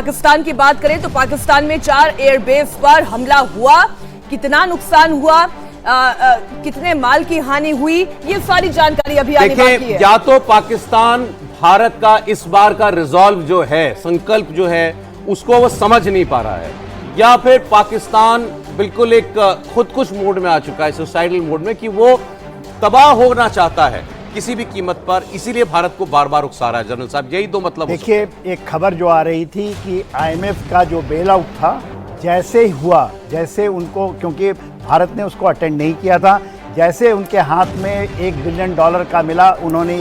पाकिस्तान की बात करें तो पाकिस्तान में 4 एयरबेस पर हमला हुआ, कितना नुकसान हुआ, कितने माल की हानि हुई, ये सारी जानकारी अभी आने बाकी है। या तो पाकिस्तान भारत का इस बार का रिजॉल्व जो है, संकल्प जो है, उसको वो समझ नहीं पा रहा है, या फिर पाकिस्तान बिल्कुल एक खुदकुश मोड में आ चुका है, सुसाइडल मोड में, कि वो तबाह होना चाहता है किसी भी कीमत पर, इसीलिए भारत को बार बार उकसा रहा है। जनरल साहब, यही दो मतलब। देखिए, एक खबर जो आ रही थी कि IMF का जो बेल आउट था, जैसे ही हुआ, जैसे उनको, क्योंकि भारत ने उसको अटेंड नहीं किया था, जैसे उनके हाथ में $1 बिलियन का मिला, उन्होंने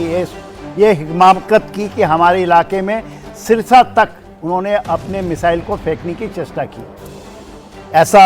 ये हिमाकत की कि हमारे इलाके में सिरसा तक उन्होंने अपने मिसाइल को फेंकने की चेष्टा की। ऐसा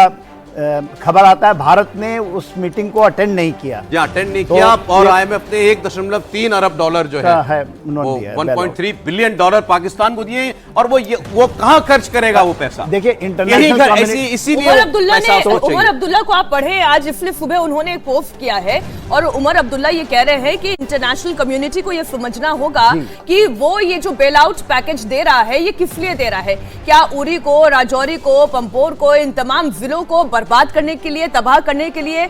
खबर आता है। भारत ने उस मीटिंग को अटेंड नहीं किया, अटेंड नहीं किया, और IMF ने $1.3 अरब जो है वो 1.3 बिलियन डॉलर पाकिस्तान को दिए, और वो कहां खर्च करेगा वो पैसा? देखिए, इंटरनेशनल इसीलिए उमर अब्दुल्ला को आप पढ़े आज, इसलिए सुबह उन्होंने एक पोस्ट किया है, और उमर अब्दुल्ला ये कह रहे हैं कि इंटरनेशनल कम्युनिटी को ये समझना होगा कि वो ये जो बेल आउट पैकेज दे रहा है, ये किस लिए दे रहा है। क्या उरी को, राजौरी को, पंपोर को, इन तमाम जिलों को बर्बाद करने के लिए, तबाह करने के लिए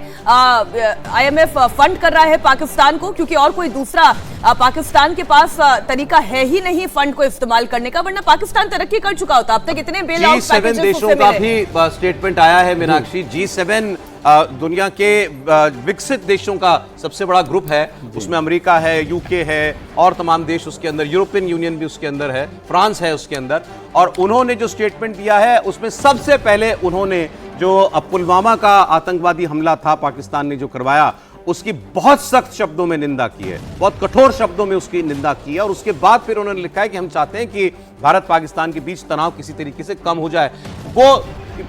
IMF फंड कर रहा है पाकिस्तान को? क्योंकि और कोई दूसरा पाकिस्तान के पास तरीका है ही नहीं फंड को इस्तेमाल करने का, वरना पाकिस्तान तरक्की कर चुका होता। अब तक इतने बेल आउट G7 देशों का भी स्टेटमेंट आया है मीनाक्षी। G7 दुनिया के विकसित देशों का सबसे बड़ा ग्रुप है, उसमें अमेरिका है, UK है, और तमाम देश उसके अंदर, यूरोपियन यूनियन भी उसके अंदर है, फ्रांस है उसके अंदर। और उन्होंने जो स्टेटमेंट दिया है, उसमें सबसे पहले उन्होंने जो पुलवामा का आतंकवादी हमला था पाकिस्तान ने जो करवाया, उसकी बहुत सख्त शब्दों में निंदा की है, बहुत कठोर शब्दों में उसकी निंदा की है। और उसके बाद फिर उन्होंने लिखा है कि हम चाहते हैं कि भारत पाकिस्तान के बीच तनाव किसी तरीके से कम हो जाए। वो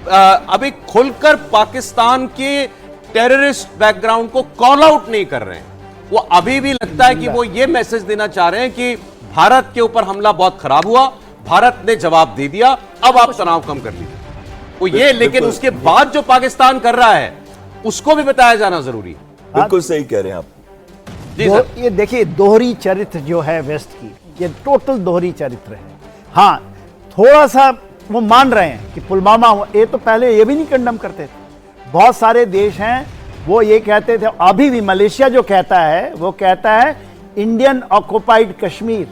अभी खुलकर पाकिस्तान के टेररिस्ट बैकग्राउंड को कॉल आउट नहीं कर रहे हैं। वो अभी भी लगता है कि वो ये मैसेज देना चाह रहे हैं कि भारत के ऊपर हमला बहुत खराब हुआ, भारत ने जवाब दे दिया, अब आप तनाव कम कर लीजिए, वो ये। लेकिन उसके बाद जो पाकिस्तान कर रहा है, उसको भी बताया जाना जरूरी है। बिल्कुल सही कह रहे हैं आप जी सर। ये देखिए, दोहरी चरित्र जो है वेस्ट की, ये टोटल दोहरी चरित्र है। हाँ, थोड़ा सा वो मान रहे हैं कि पुलवामा, ये तो पहले ये भी नहीं कंडम करते थे। बहुत सारे देश हैं वो ये कहते थे, अभी भी मलेशिया जो कहता है, वो कहता है इंडियन ऑक्युपाइड कश्मीर,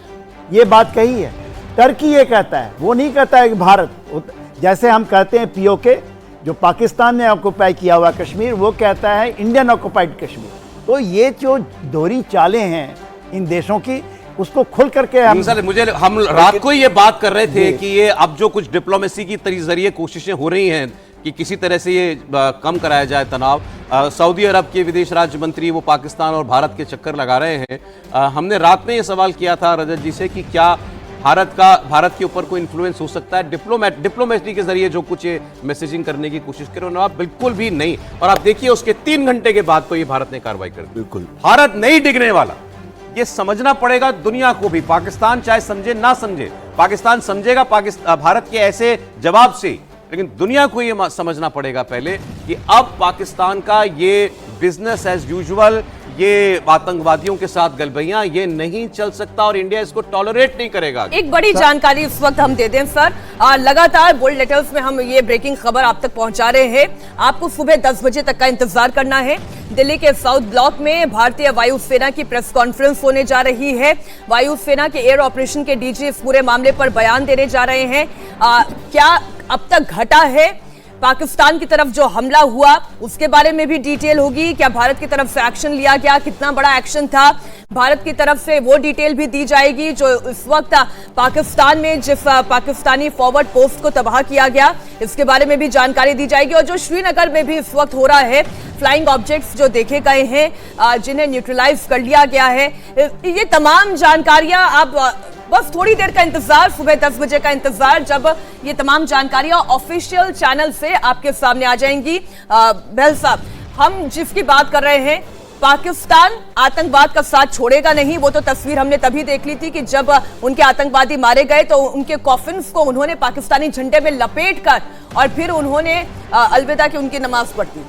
ये बात कही है। टर्की ये कहता है, वो नहीं कहता है कि भारत, जैसे हम कहते हैं POK, जो पाकिस्तान ने ऑक्युपाई किया हुआ कश्मीर, वो कहता है इंडियन ऑक्युपाइड कश्मीर। तो ये जो दोहरी चालें हैं इन देशों की, उसको खुल करके हम रात को ही ये बात कर रहे थे कि ये अब जो कुछ डिप्लोमेसी की जरिए कोशिशें हो रही हैं कि किसी तरह से ये कम कराया जाए तनाव। सऊदी अरब के विदेश राज्य मंत्री वो पाकिस्तान और भारत के चक्कर लगा रहे हैं। हमने रात में ये सवाल किया था रजत जी से कि क्या भारत के ऊपर कोई इन्फ्लुएंस हो सकता है डिप्लोमेसी के जरिए जो कुछ ये मैसेजिंग करने की कोशिश करे, उन्होंने आप बिल्कुल भी नहीं। और आप देखिए उसके 3 घंटे के बाद तो ये भारत ने कार्रवाई कर दी। बिल्कुल भारत नहीं डिगने वाला, ये समझना पड़ेगा दुनिया को भी। पाकिस्तान चाहे समझे ना समझे, पाकिस्तान समझेगा भारत के ऐसे जवाब से, लेकिन दुनिया को ये समझना पड़ेगा पहले कि अब पाकिस्तान का ये बिजनेस एज यूजुअल, ये आतंकवादियों के साथ गलबैयां, ये नहीं चल सकता और इंडिया इसको टॉलरेट नहीं करेगा। एक बड़ी जानकारी इस वक्त हम दे दें सर, लगातार बोल्ड लेटर्स में हम ये ब्रेकिंग खबर आप तक पहुंचा रहे हैं। आपको सुबह 10 बजे तक का इंतजार करना है। दिल्ली के साउथ ब्लॉक में भारतीय वायुसेना की प्रेस कॉन्फ्रेंस होने जा रही है। वायुसेना के एयर ऑपरेशन के DG इस पूरे मामले पर बयान देने जा रहे हैं। क्या अब तक घटा है, पाकिस्तान की तरफ जो हमला हुआ उसके बारे में भी डिटेल होगी। क्या भारत की तरफ से एक्शन लिया गया, कितना बड़ा एक्शन था, भारत की तरफ से वो डिटेल भी दी जाएगी। जो इस वक्त पाकिस्तान में जिस पाकिस्तानी फॉरवर्ड पोस्ट को तबाह किया गया, इसके बारे में भी जानकारी दी जाएगी। और जो श्रीनगर में भी इस वक्त हो रहा है, फ्लाइंग ऑब्जेक्ट्स जो देखे गए हैं जिन्हें न्यूट्रलाइज कर लिया गया है, ये तमाम जानकारियां आप बस थोड़ी देर का इंतजार, सुबह 10 बजे का इंतजार, जब ये तमाम जानकारियां ऑफिशियल चैनल से आपके सामने आ जाएंगी। बहल साहब, हम जिसकी बात कर रहे हैं, पाकिस्तान आतंकवाद का साथ छोड़ेगा नहीं। वो तो तस्वीर हमने तभी देख ली थी कि जब उनके आतंकवादी मारे गए तो उनके कॉफिन्स को उन्होंने पाकिस्तानी झंडे में लपेटकर और फिर उन्होंने अलविदा की उनकी नमाज पढ़ी।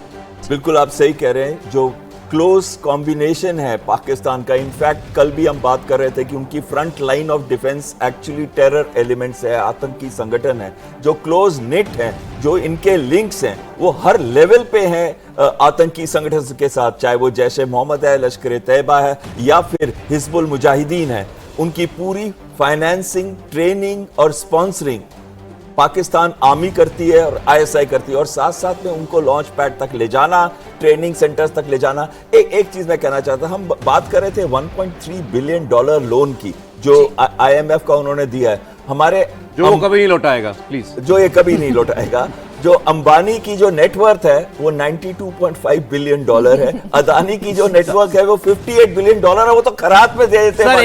बिल्कुल आप सही कह रहे हैं। जो क्लोज कॉम्बिनेशन है पाकिस्तान का। इनफैक्ट कल भी हम बात कर रहे थे कि उनकी front line of defence actually terror elements है, आतंकी संगठन है, जो क्लोज निट है, जो इनके लिंक्स हैं वो हर लेवल पे हैं आतंकी संगठन के साथ, चाहे वो जैश ए मोहम्मद है, लश्कर तैयबा है या फिर हिजबुल मुजाहिदीन है। उनकी पूरी फाइनेंसिंग, ट्रेनिंग और स्पॉन्सरिंग पाकिस्तान आर्मी करती है और आईएसआई करती है, और साथ साथ में उनको लॉन्च पैड तक ले जाना, ट्रेनिंग सेंटर्स तक ले जाना। एक चीज मैं कहना चाहता, हम बात कर रहे थे 1.3 बिलियन डॉलर लोन की जो IMF का उन्होंने दिया है हमारे, जो वो कभी नहीं लौटाएगा, प्लीज, जो ये कभी नहीं लौटाएगा। जो अंबानी की जो नेटवर्थ है वो 92.5 बिलियन डॉलर है, अदानी की जो नेटवर्क है वो 58 बिलियन डॉलर है, वो तो खरात में दे देते हैं।